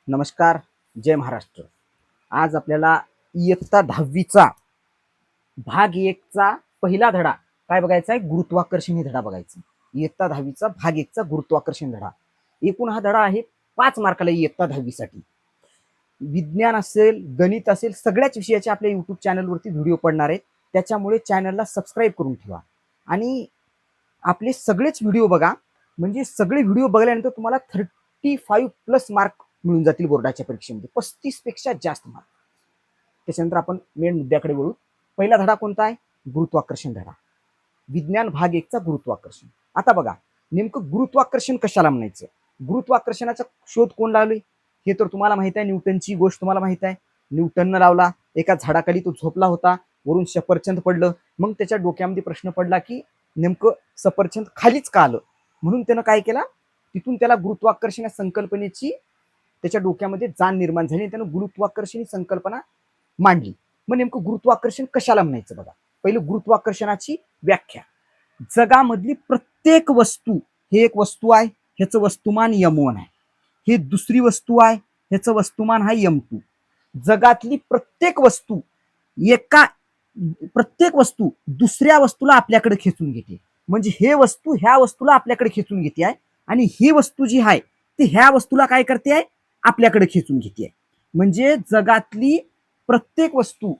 नमस्कार. जय महाराष्ट्र. आज आपल्याला इयत्ता 10वीचा भाग 1चा पहिला धडा काय बघायचा आहे? गुरुत्वाकर्षण हे धडा बघायचा. इयत्ता 10वीचा भाग 1चा गुरुत्वाकर्षण धडा. एकूण हा धडा आहे 5 मार्काला इयत्ता 10वीसाठी. विज्ञान असेल, गणित असेल, सगळ्याच विषयाचे आपल्या YouTube चॅनलवरती व्हिडिओ पडणार आहेत. त्याच्यामुळे चॅनलला सबस्क्राईब करून ठेवा आणि आपले सगळेच व्हिडिओ बघा. म्हणजे सगळे व्हिडिओ बघल्यानंतर तुम्हाला 35+ मार्क मिळून जातील बोर्डाच्या परीक्षेमध्ये. 35 पेक्षा जास्त मार्क. त्याच्यानंतर आपण मेन मुद्द्याकडे वळू. पहिला धडा कोणता आहे? गुरुत्वाकर्षण धडा. विज्ञान भाग 1चा गुरुत्वाकर्षण. आता बघा, नेमकं गुरुत्वाकर्षण कशाला म्हणायचं? गुरुत्वाकर्षणाचा शोध कोण लावले हे तर तुम्हाला माहित आहे. न्यूटनची गोष्ट तुम्हाला माहित आहे. न्यूटननं लावला. एका झाडाखाली तो झोपला होता, वरून सफरचंद पडलं. मग त्याच्या डोक्यामध्ये प्रश्न पडला की नेमकं सफरचंद खालीच का आलं? म्हणून त्यानं काय केला, तिथून त्याला गुरुत्वाकर्षण या संकल्पनेची त्याच्या डोक्यामध्ये जाण निर्माण झाली. त्यानं गुरुत्वाकर्षण ही संकल्पना मांडली. मग नेमकं गुरुत्वाकर्षण कशाला म्हणायचं बघा. पहिलं गुरुत्वाकर्षणाची व्याख्या. जगामधली प्रत्येक वस्तू, हे एक वस्तू आहे, ह्याचं वस्तुमान m1 आहे. हे दुसरी वस्तू आहे, ह्याचं वस्तुमान आहे m2. जगातली प्रत्येक वस्तू दुसऱ्या वस्तूला आपल्याकडे खेचून घेते. म्हणजे हे वस्तू ह्या वस्तूला आपल्याकडे खेचून घेते आहे आणि ही वस्तू जी आहे ती ह्या वस्तूला काय करते आहे? आपल्याकडे खेचून घेते आहे. म्हणजे जगातली प्रत्येक वस्तू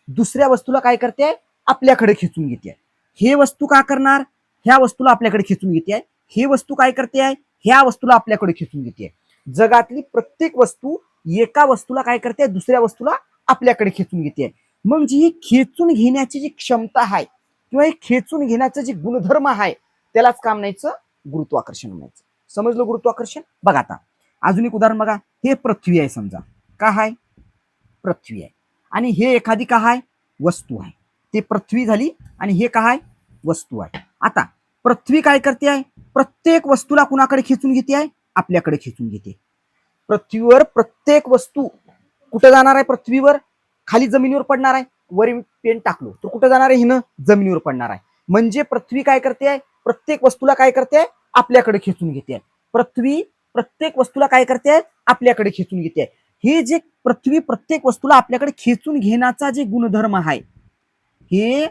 दुसऱ्या वस्तूला काय करते आहे? आपल्याकडे खेचून घेते आहे. हे वस्तू का करणार? ह्या वस्तूला आपल्याकडे खेचून घेते आहे. हे वस्तू काय करते आहे? ह्या वस्तूला आपल्याकडे खेचून घेते आहे. जगातली प्रत्येक वस्तू एका वस्तूला काय करते? दुसऱ्या वस्तूला आपल्याकडे खेचून घेते आहे. मग जी खेचून घेण्याची जी क्षमता आहे किंवा खेचून घेण्याचं जे गुणधर्म आहे त्यालाच काय म्हणायचं? गुरुत्वाकर्षण म्हणायचं. समजलं गुरुत्वाकर्षण? बघा आता अजून एक उदाहरण बघा. हे पृथ्वी आहे समजा. का आहे? पृथ्वी आहे. आणि हे एखादी का आहे? वस्तू आहे. ते पृथ्वी झाली आणि हे काय आहे? वस्तू आहे. आता पृथ्वी काय करते आहे? प्रत्येक वस्तूला कुणाकडे खेचून घेते आहे? आपल्याकडे खेचून घेते. पृथ्वीवर प्रत्येक वस्तू कुठे जाणार आहे? पृथ्वीवर खाली जमिनीवर पडणार आहे. वर पेन टाकलो तर कुठे जाणार आहे? हिनं जमिनीवर पडणार आहे. म्हणजे पृथ्वी काय करते आहे? प्रत्येक वस्तूला काय करते आहे? आपल्याकडे खेचून घेते आहे. पृथ्वी प्रत्येक वस्तूला काय करते आहे? आपल्याकडे खेचून घेते आहे. हे जे पृथ्वी प्रत्येक वस्तूला आपल्याकडे खेचून घेण्याचा जे गुणधर्म आहे, हे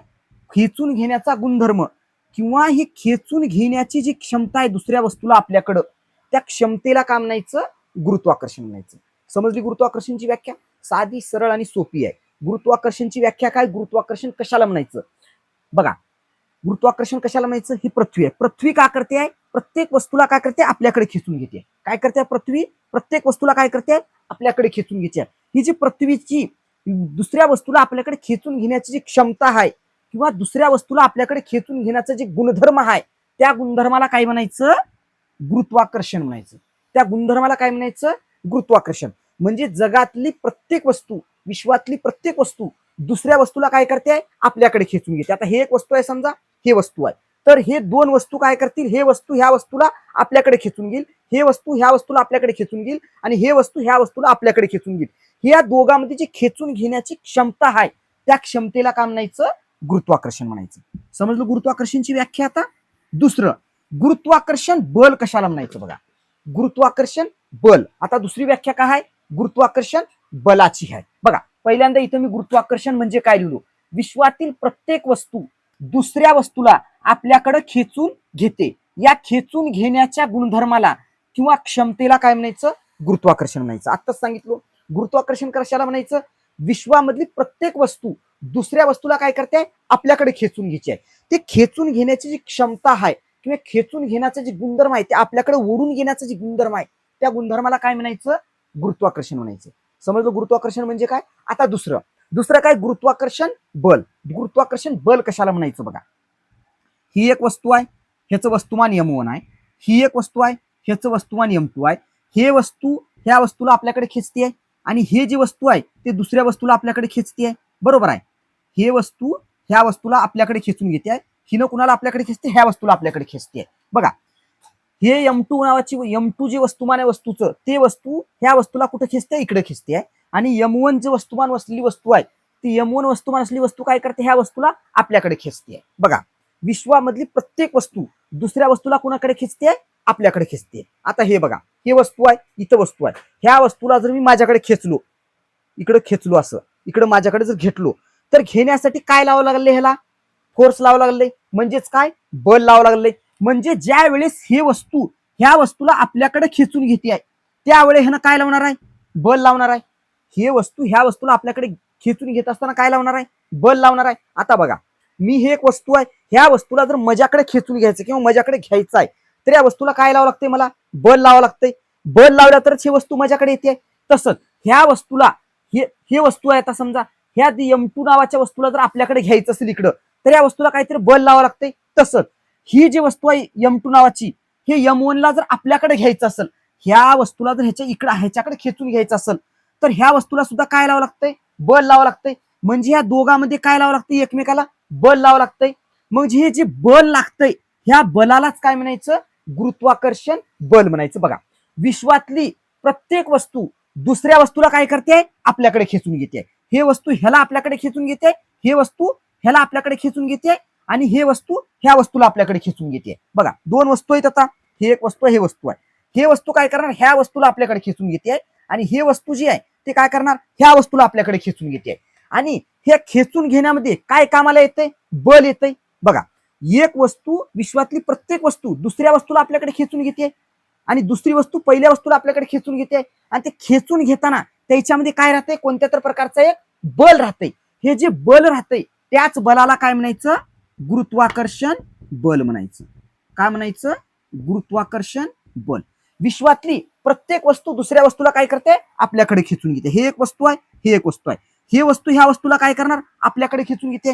खेचून घेण्याचा गुणधर्म किंवा ही खेचून घेण्याची जी क्षमता आहे दुसऱ्या वस्तूला आपल्याकडं, त्या क्षमतेला काय म्हणायचं? गुरुत्वाकर्षण म्हणायचं. समजली गुरुत्वाकर्षणची व्याख्या? साधी, सरळ आणि सोपी आहे. गुरुत्वाकर्षणची व्याख्या काय? गुरुत्वाकर्षण कशाला म्हणायचं बघा. गुरुत्वाकर्षण कशाला म्हणायचं? ही पृथ्वी आहे. पृथ्वी का करते आहे? प्रत्येक वस्तूला काय करते? आपल्याकडे खेचून घेते. काय करते पृथ्वी? प्रत्येक वस्तूला काय करते? आपल्याकडे खेचून घेते. ही जी पृथ्वीची दुसऱ्या वस्तूला आपल्याकडे खेचून घेण्याची जी क्षमता आहे किंवा दुसऱ्या वस्तूला आपल्याकडे खेचून घेण्याचा जे गुणधर्म आहे, त्या गुणधर्माला काय म्हणायचं? गुरुत्वाकर्षण म्हणायचं. त्या गुणधर्माला काय म्हणायचं? गुरुत्वाकर्षण. म्हणजे जगातली प्रत्येक वस्तू, विश्वातली प्रत्येक वस्तू दुसऱ्या वस्तूला काय करते? आपल्याकडे खेचून घेते. आता हे एक वस्तू आहे समजा, हे वस्तू आहे. तर हे दोन वस्तू काय करतील? हे वस्तू ह्या वस्तूला आपल्याकडे खेचून घेईल, हे वस्तू ह्या वस्तूला आपल्याकडे खेचून घेईल आणि हे वस्तू ह्या वस्तूला आपल्याकडे खेचून घेईल. या दोघांमध्ये जी खेचून घेण्याची क्षमता आहे त्या क्षमतेला काय म्हणायचं? गुरुत्वाकर्षण म्हणायचं. समजलं गुरुत्वाकर्षणची व्याख्या? आता दुसरं, गुरुत्वाकर्षण बल कशाला म्हणायचं बघा. गुरुत्वाकर्षण बल. आता दुसरी व्याख्या काय आहे? गुरुत्वाकर्षण बलाची आहे. बघा पहिल्यांदा इथं मी गुरुत्वाकर्षण म्हणजे काय लिहिलो? विश्वातील प्रत्येक वस्तू दुसऱ्या वस्तूला आपल्याकडे खेचून घेते. या खेचून घेण्याच्या गुणधर्माला किंवा क्षमतेला काय म्हणायचं? गुरुत्वाकर्षण म्हणायचं. आत्ताच सांगितलं. गुरुत्वाकर्षण कशाला म्हणायचं? विश्वामधली प्रत्येक वस्तू दुसऱ्या वस्तूला काय करते? आपल्याकडे खेचून घ्यायची आहे. ते खेचून घेण्याची जी क्षमता आहे किंवा खेचून घेण्याचं जे गुणधर्म आहे ते आपल्याकडे ओढून घेण्याचं जे गुणधर्म आहे त्या गुणधर्माला काय म्हणायचं? गुरुत्वाकर्षण म्हणायचं. समजलं गुरुत्वाकर्षण म्हणजे काय? आता दुसरं काय? गुरुत्वाकर्षण बल. गुरुत्वाकर्षण बल कशाला म्हणायचं बघा. ही एक वस्तू आहे, ह्याचं वस्तुमान m1 आहे. ही एक वस्तू आहे, ह्याचं वस्तुमान m2 आहे. हे वस्तू ह्या वस्तूला आपल्याकडे खेचते आहे आणि हे जी वस्तू आहे ते दुसऱ्या वस्तूला आपल्याकडे खेचते आहे. बरोबर आहे. हे वस्तू ह्या वस्तूला आपल्याकडे खेचून घेते आहे. हिनं कुणाला आपल्याकडे खेचते? ह्या वस्तूला आपल्याकडे खेचते आहे. बघा हे m2 नावाची m2 जे वस्तुमान आहे वस्तूचं, ते वस्तू ह्या वस्तूला कुठे खेचते? इकडे खेचते आहे. आणि m1 जे वस्तुमान असलेली वस्तू आहे ती m1 वस्तुमान असलेली वस्तू काय करते? ह्या वस्तूला आपल्याकडे खेचते आहे. बघा विश्वामधली प्रत्येक वस्तू दुसऱ्या वस्तूला कुणाकडे खेचते? आपल्याकडे खेचते. आता हे बघा, हे वस्तू आहे, इथं वस्तू आहे. ह्या वस्तूला जर मी माझ्याकडे खेचलो, इकडे खेचलो, असं इकडे माझ्याकडे जर घेतलो, तर घेण्यासाठी काय लावावं लागले, ह्याला फोर्स लावावं लागले, म्हणजेच काय, बल लावावं लागले. म्हणजे ज्या वेळेस हे वस्तू ह्या वस्तूला आपल्याकडे खेचून घेते आहे, त्यावेळेस ह्यानं काय लावणार आहे, बल लावणार आहे. हे वस्तू ह्या वस्तूला आपल्याकडे खेचून घेत असताना काय लावणार आहे, बल लावणार आहे. आता बघा, मी हे एक वस्तू आहे, ह्या वस्तूला जर माझ्याकडे खेचून घ्यायचं किंवा माझ्याकडे घ्यायचं आहे, तर या वस्तूला काय लावावं लागते, मला बल लावावं लागते. बल लावल्या तरच ही वस्तू माझ्याकडे येते. तसंच ह्या वस्तूला, हे वस्तू आहे, आता समजा ह्या M2 नावाच्या वस्तूला जर आपल्याकडे घ्यायचं असेल इकडं, तर या वस्तूला काहीतरी बल लावावं लागते. तसंच ही जी वस्तू आहे M2 नावाची, हे M1 ला जर आपल्याकडे घ्यायचं असेल, ह्या वस्तूला जर ह्याच्याकडे खेचून घ्यायचं असेल, तर ह्या वस्तूला सुद्धा काय लावावं लागतंय, बल लावावं लागतंय. म्हणजे ह्या दोघांमध्ये काय लावावं लागतंय, एकमेकाला बल लावावं लागतंय. मग हे जे बल लागतंय, ह्या बलालाच काय म्हणायचं, गुरुत्वाकर्षण बल म्हणायचं. बघा, विश्वातली प्रत्येक वस्तू दुसऱ्या वस्तूला काय करते, आपल्याकडे खेचून घेते. हे वस्तू ह्याला आपल्याकडे खेचून घेते, हे वस्तू ह्याला आपल्याकडे खेचून घेते, आणि हे वस्तू ह्या वस्तूला आपल्याकडे खेचून घेते. बघा, दोन वस्तू आहेत. आता हे एक वस्तू आहे, हे वस्तू आहे. हे वस्तू काय करणार, ह्या वस्तूला आपल्याकडे खेचून घेते, आणि हे वस्तू जी आहे ते काय करणार, ह्या वस्तूला आपल्याकडे खेचून घेते. आणि हे खेचून घेण्यामध्ये काय कामाला येते, बल येते. बघा, एक वस्तू, विश्वातली प्रत्येक वस्तू दुसऱ्या वस्तूला आपल्याकडे खेचून घेते, आणि दुसरी वस्तू पहिल्या वस्तूला आपल्याकडे खेचून घेते. आणि ते खेचून घेताना त्याच्यामध्ये काय राहते, कोणत्या तर प्रकारचं एक बल राहते. हे जे बल राहते, त्याच बलाला काय म्हणायचं, गुरुत्वाकर्षण बल म्हणायचं. काय म्हणायचं, गुरुत्वाकर्षण बल. विश्वातली प्रत्येक वस्तू दुसऱ्या वस्तूला काय करते, आपल्याकडे खेचून घेते. हे एक वस्तू आहे, हे एक वस्तू आहे. हे वस्तू ह्या वस्तूला काय करणार, आपल्याकडे खेचून घेते.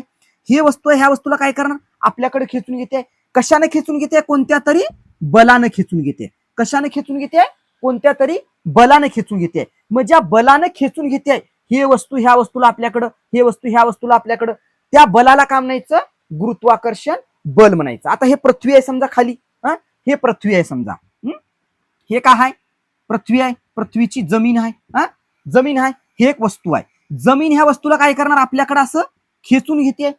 हे वस्तू ह्या वस्तूला काय करणार, आपल्याकडे खेचून घेते. कशाने खेचून घेते, कोणत्या तरी बलाने खेचून घेते. कशाने खेचून घेते, कोणत्या तरी बलाने खेचून घेते. मग ज्या बलाने खेचून घेते, हे वस्तू ह्या वस्तूला आपल्याकडं, हे वस्तू ह्या वस्तूला आपल्याकडं, त्या बलाला काय म्हणायचं, गुरुत्वाकर्षण बल म्हणायचं. आता हे पृथ्वी आहे समजा खाली, हे पृथ्वी आहे समजा, हे काय आहे, पृथ्वी आहे, पृथ्वीची जमीन आहे, जमीन आहे. हे एक वस्तू आहे, जमीन ह्या वस्तूला काय करणार, आपल्याकडे असं खेचून घेते.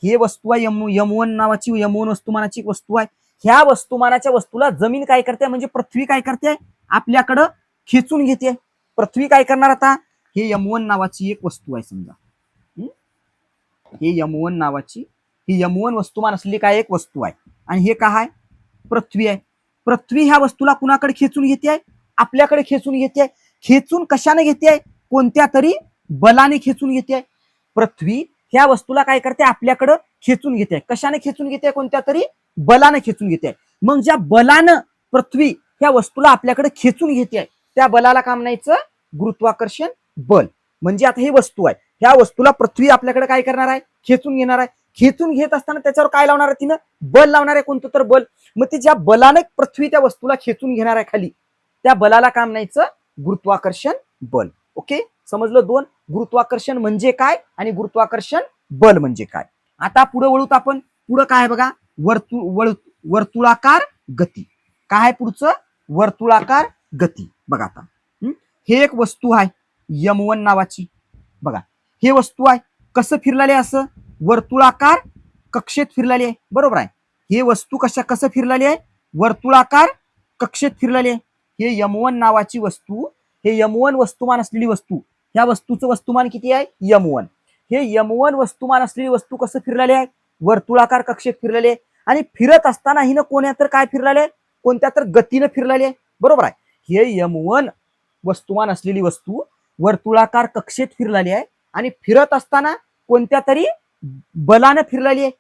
हे वस्तू आहे M1 नावाची, M1 वस्तुमानाची वस्तू आहे. ह्या वस्तुमानाच्या वस्तूला जमीन काय करते, म्हणजे पृथ्वी काय करते, आपल्याकडं खेचून घेते. पृथ्वी काय करणार, आता हे M1 नावाची एक वस्तू आहे समजा, हे M1 नावाची, ही M1 वस्तुमान असलेली काय एक वस्तू आहे, आणि हे काय आहे, पृथ्वी आहे. पृथ्वी ह्या वस्तूला कुणाकडे खेचून घेते, आपल्याकडे खेचून घेते. खेचून कशाने घेते, कोणत्या तरी बलाने खेचून घेते. पृथ्वी ह्या वस्तूला काय करते, आपल्याकडे खेचून घेते. कशाने खेचून घेते, कोणत्या तरी बलाने खेचून घेते. मग ज्या बलानं पृथ्वी ह्या वस्तूला आपल्याकडे खेचून घेते, त्या बलाला काय म्हणायचं, गुरुत्वाकर्षण बल. म्हणजे आता ही वस्तू आहे, ह्या वस्तूला पृथ्वी आपल्याकडे काय करणार आहे, खेचून घेणार आहे. खेचून घेत असताना त्याच्यावर काय लावणार आहे, तिनं बल लावणार आहे, कोणतं तर बल. मग ते ज्या बलाने पृथ्वी त्या वस्तूला खेचून घेणार आहे खाली, त्या बलाला काय म्हणायचं, गुरुत्वाकर्षण बल. ओके, समजलं. दोन, गुरुत्वाकर्षण म्हणजे काय आणि गुरुत्वाकर्षण बल म्हणजे काय. आता पुढे वळूत आपण. पुढे काय आहे बघा, वर्तुळाकार गती. काय आहे पुढचं, वर्तुळाकार गती. बघा आता, हे एक वस्तू आहे M1 नावाची. बघा, हे वस्तू आहे, कसं फिरलेले, असं वर्तुळाकार कक्षेत फिरलेली आहे, बरोबर आहे. हे वस्तू कसं फिरलेली आहे, वर्तुळाकार कक्षेत फिरलेली आहे. हे M1 नावाची वस्तू, हे M1 वस्तुमान असलेली वस्तू, ह्या वस्तूचं वस्तुमान किती आहे, M1. हे M1 वस्तुमान असलेली वस्तू कसं फिरलेली आहे, वर्तुळाकार कक्षेत फिरलेली आहे. आणि फिरत असताना हिनं कोणत्या तर काय फिरलेले आहे, कोणत्या तर गतीनं फिरलेली आहे, बरोबर आहे. हे M1 वस्तुमान असलेली वस्तू वर्तुळाकार कक्षेत फिरलेली आहे, आणि फिरत असताना कोणत्या तरी बलानं फिरलेली आहे.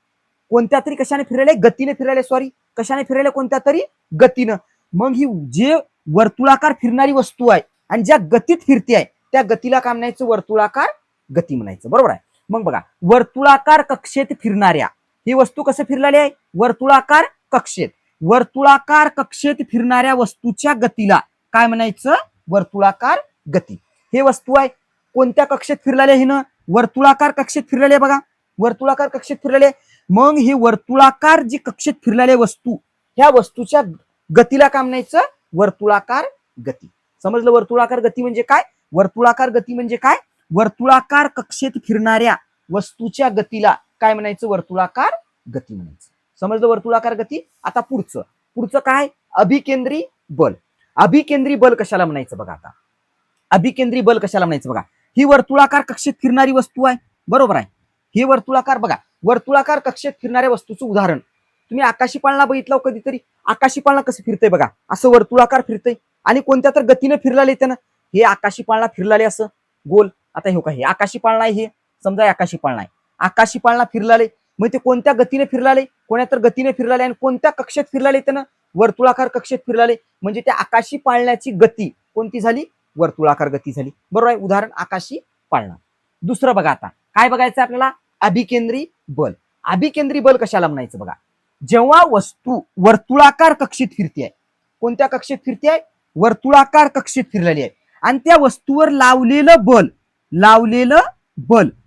कोणत्या तरी कशाने फिरलेले, गतीने फिरलेले, सॉरी, कशाने फिरलेले, कोणत्या तरी गतीनं. मग ही जे वर्तुळाकार फिरणारी वस्तू आहे आणि ज्या गतीत फिरते आहे, त्या गतीला काय म्हणायचं, वर्तुळाकार गती म्हणायचं, बरोबर आहे. मग बघा, वर्तुळाकार कक्षेत फिरणाऱ्या, ही वस्तू कसं फिरलेली आहे, वर्तुळाकार कक्षेत. वर्तुळाकार कक्षेत फिरणाऱ्या वस्तूच्या गतीला काय म्हणायचं, वर्तुळाकार गती. हे वस्तू आहे, कोणत्या कक्षेत फिरलेले, हिनं वर्तुळाकार कक्षेत फिरलेले. बघा, वर्तुळाकार कक्षेत फिरलेले. मग ही वर्तुळाकार जी कक्षेत फिरलेले वस्तू, ह्या वस्तूच्या गतीला काय म्हणायचं, वर्तुळाकार गती. समजलं, वर्तुळाकार गती म्हणजे काय. वर्तुळाकार गती म्हणजे काय, वर्तुळाकार कक्षेत फिरणाऱ्या वस्तूच्या गतीला काय म्हणायचं, वर्तुळाकार गती म्हणायचं. समजलं, वर्तुळाकार गती. आता पुढचं, पुढचं काय, अभिकेंद्री बल. अभिकेंद्री बल कशाला म्हणायचं बघा. आता अभिकेंद्री बल कशाला म्हणायचं बघा. ही वर्तुळाकार कक्षेत फिरणारी वस्तू आहे, बरोबर आहे. ही वर्तुळाकार बघा, वर्तुळाकार कक्षेत फिरणाऱ्या वस्तूचं उदाहरण तुम्ही आकाशी पाळणा बघितलं कधीतरी. आकाशी पाळणा कसं फिरतंय बघा, असं वर्तुळाकार फिरतंय आणि कोणत्या तर गतीने फिरलाले त्यानं. हे आकाशी पाळणा फिरलाले असं गोल. आता हे का, हे आकाशी पाळणा आहे, हे समजा आकाशी पाळणा आहे. आकाशी पाळणा फिरलाले, मग ते कोणत्या गतीने फिरलाले, कोणत्या तर गतीने फिरलाले आणि कोणत्या कक्षेत फिरलाले त्यानं, वर्तुळाकार कक्षेत फिरलाले. म्हणजे त्या आकाशी पाळण्याची गती कोणती झाली, वर्तुळाकार गती झाली. बरोबर आहे, उदाहरण आकाशी पाळणा. दुसरं बघा, आता काय बघायचं आपल्याला, अभिकेंद्री बल. अभिकेंद्री बल कशाला म्हणायचं बघा. जेव्हा वस्तू वर्तुळाकार कक्षेत फिरते आहे, कोणत्या कक्षेत फिरते आहे, वर्तुळाकार कक्षेत फिरलेली आहे आणि त्या वस्तूवर लावलेलं बल,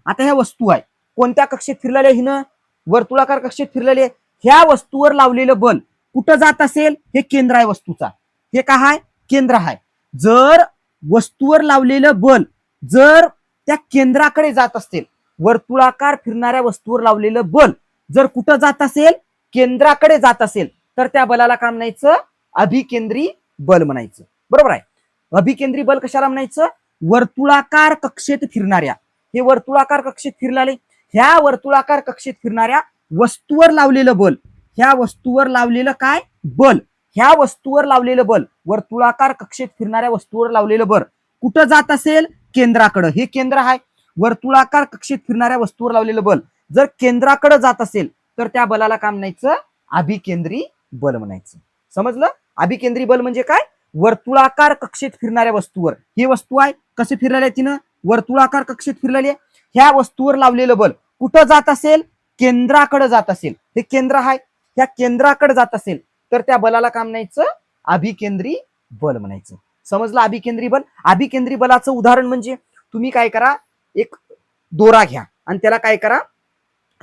आता ह्या वस्तू आहे कोणत्या कक्षेत फिरलेली आहे, हिनं वर्तुळाकार कक्षेत फिरलेली आहे. ह्या वस्तूवर लावलेलं बल कुठं जात असेल, हे केंद्र आहे वस्तूचा, हे काय आहे, केंद्र आहे. जर वस्तूवर लावलेलं बल जर त्या केंद्राकडे जात असेल, वर्तुळाकार फिरणाऱ्या वस्तूवर लावलेलं बल जर कुठं जात असेल, केंद्राकडे जात असेल, तर त्या बलाला काय म्हणायचं, अभिकेंद्री बल म्हणायचं. बरोबर आहे. अभिकेंद्री बल कशाला म्हणायचं, वर्तुळाकार कक्षेत फिरणाऱ्या, हे वर्तुळाकार कक्षेत फिरलाले, ह्या वर्तुळाकार कक्षेत फिरणाऱ्या वस्तूवर लावलेलं बल, ह्या वस्तूवर लावलेलं काय बल, ह्या वस्तूवर लावलेलं बल, वर्तुळाकार कक्षेत फिरणाऱ्या वस्तूवर लावलेलं बल कुठं जात असेल, केंद्राकडे. हे केंद्र आहे, वर्तुळाकार कक्षेत फिरणाऱ्या वस्तूवर लावलेलं बल जर केंद्राकडे जात असेल, तर त्या बलाला काय म्हणायचं, अभिकेंद्री बल म्हणायचं. समजलं. अभिकेंद्री बल म्हणजे काय, वर्तुळाकार कक्षेत फिरणाऱ्या वस्तूवर, ही वस्तू आहे कसे फिरलेली आहे, तिनं वर्तुळाकार कक्षेत फिरलेली आहे, ह्या वस्तूवर लावलेलं बल कुठं जात असेल, केंद्राकडे जात असेल, हे केंद्र आहे, ह्या केंद्राकडे जात असेल, तर त्या बलाला काय म्हणायचं, अभिकेंद्री बल म्हणायचं. समजलं. अभिकेंद्री बल. अभिकेंद्री बलाचं उदाहरण म्हणजे तुम्ही काय करा, एक दोरा घ्या आणि त्याला काय करा,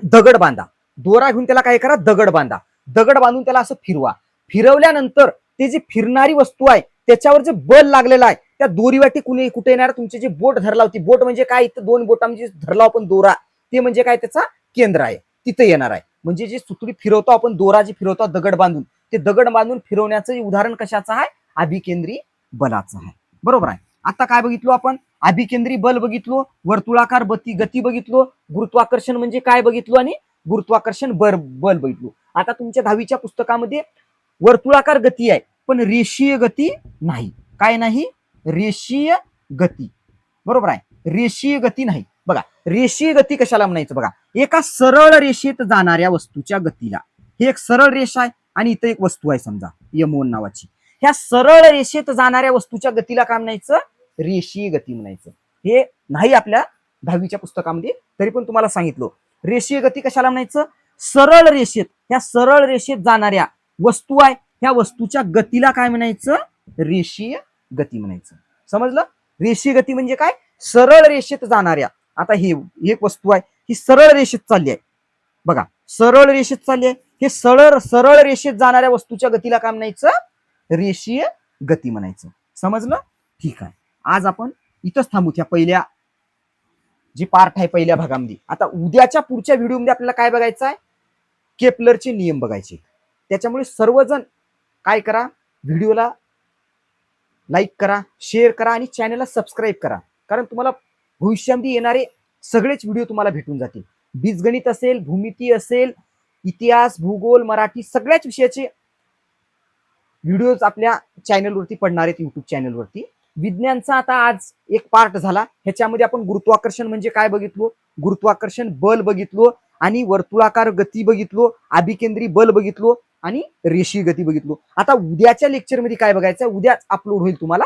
दगड बांधा. दोरा घेऊन त्याला काय करा, दगड बांधा. दगड बांधून त्याला असं फिरवा. फिरवल्यानंतर ते जी फिरणारी वस्तू आहे त्याच्यावर जे बल लागलेलं आहे, त्या दोरीवाटी कुठे येणार, तुमचे जे बोट धरला होती, बोट म्हणजे काय, इथं दोन बोटांची धरला आपण दोरा, ते म्हणजे काय, त्याचा केंद्र आहे, तिथे येणार आहे. म्हणजे जे सुतळी फिरवतो आपण, दोरा जी फिरवतो दगड बांधून, ते दगड बांधून फिरवण्याचं उदाहरण कशाचं आहे, अभिकेंद्री बलाचं आहे. बरोबर आहे. आता काय बघितलो आपण, अभिकेंद्री बल बघितलो, वर्तुळाकार गती बघितलो, गुरुत्वाकर्षण म्हणजे काय बघितलो आणि गुरुत्वाकर्षण बल बघितलो. आता तुमच्या 10वीच्या पुस्तकामध्ये वर्तुळाकार गती आहे पण रेषीय गती नाही. काय नाही, रेषीय गती. बरोबर आहे, रेषीय गती नाही. बघा, रेषीय गती कशाला म्हणायचं बघा, एका सरळ रेषेत जाणाऱ्या वस्तूच्या गतीला, हे एक सरळ रेषा आहे आणि इथं एक वस्तू आहे समजा यमोन नावाची, ह्या सरळ रेषेत जाणाऱ्या वस्तूच्या गतीला काय म्हणायचं, रेषीय गती म्हणायचं. हे नाही आपल्या 10वीच्या पुस्तकामध्ये, तरी पण तुम्हाला सांगितलं. रेषीय गती कशाला म्हणायचं, सरळ रेषेत, ह्या सरळ रेषेत जाणाऱ्या वस्तू आहे, ह्या वस्तूच्या गतीला काय म्हणायचं, रेषीय गती म्हणायचं. समजलं. रेषीय गती म्हणजे काय, सरळ रेषेत जाणाऱ्या. आता ही एक वस्तू आहे, ही सरळ रेषेत चालली आहे, बघा सरळ रेषेत चालली आहे, हे सरळ रेषेत जाणाऱ्या वस्तूच्या गतीला काय म्हणायचं, रेषीय गती म्हणायचं. समजलं. ठीक आहे, आज आपण इथंच थांबू त्या पहिल्या जे पार्ट आहे पहिल्या भागामध्ये. आता उद्याच्या पुढच्या व्हिडिओमध्ये आपल्याला काय बघायचं आहे, केपलरचे नियम बघायचे. त्याच्यामुळे सर्वजण काय करा, व्हिडिओला लाईक करा, शेअर करा आणि चॅनलला सबस्क्राईब करा, कारण तुम्हाला भविष्यामध्ये येणारे सगळेच व्हिडिओ तुम्हाला भेटून जातील. बीजगणित असेल, भूमिती असेल, इतिहास, भूगोल, मराठी सगळ्याच विषयाचे व्हिडिओज आपल्या चॅनलवरती पडणार आहेत, युट्यूब चॅनलवरती. विज्ञानचा आता आज एक पार्ट झाला, ह्याच्यामध्ये आपण गुरुत्वाकर्षण म्हणजे काय बघितलो, गुरुत्वाकर्षण बल बघितलो आणि वर्तुळाकार गती बघितलो, अभिकेंद्री बल बघितलो आणि रेषीय गती बघितलो. आता उद्याच्या लेक्चरमध्ये काय बघायचं, उद्याच अपलोड होईल तुम्हाला,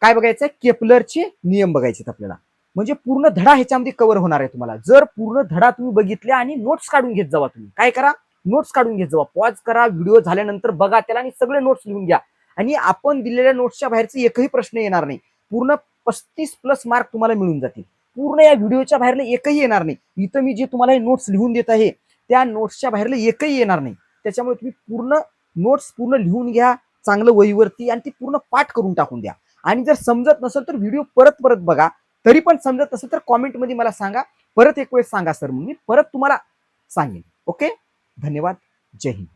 काय बघायचंय, केपलरचे नियम बघायचे आपल्याला. म्हणजे पूर्ण धडा ह्याच्यामध्ये कव्हर होणार आहे तुम्हाला. जर पूर्ण धडा तुम्ही बघितले आणि नोट्स काढून घेत जावा, तुम्ही काय करा, नोट्स काढून घेत जावा, पॉज करा, व्हिडिओ झाल्यानंतर बघा त्याला आणि सगळे नोट्स लिहून घ्या. आणि आपण दिलेल्या नोट्सच्या बाहेरचे एकही प्रश्न येणार नाही. पूर्ण 35+ मार्क तुम्हाला मिळून जातील. पूर्ण या व्हिडिओच्या बाहेरले एकही येणार नाही. इथं मी जे तुम्हाला नोट्स लिहून देत आहे त्या नोट्सच्या बाहेरले एकही येणार नाही. त्याच्यामुळे तुम्ही पूर्ण नोट्स पूर्ण लिहून घ्या चांगलं वहीवरती आणि ती पूर्ण पाठ करून टाकून द्या. आणि जर समजत नसेल तर व्हिडिओ परत बघा. तरी पण समजत नसेल तर कॉमेंटमध्ये मला सांगा, परत एक वेळेस सांगा सर, मी परत तुम्हाला सांगेन. ओके, धन्यवाद, जय हिंद.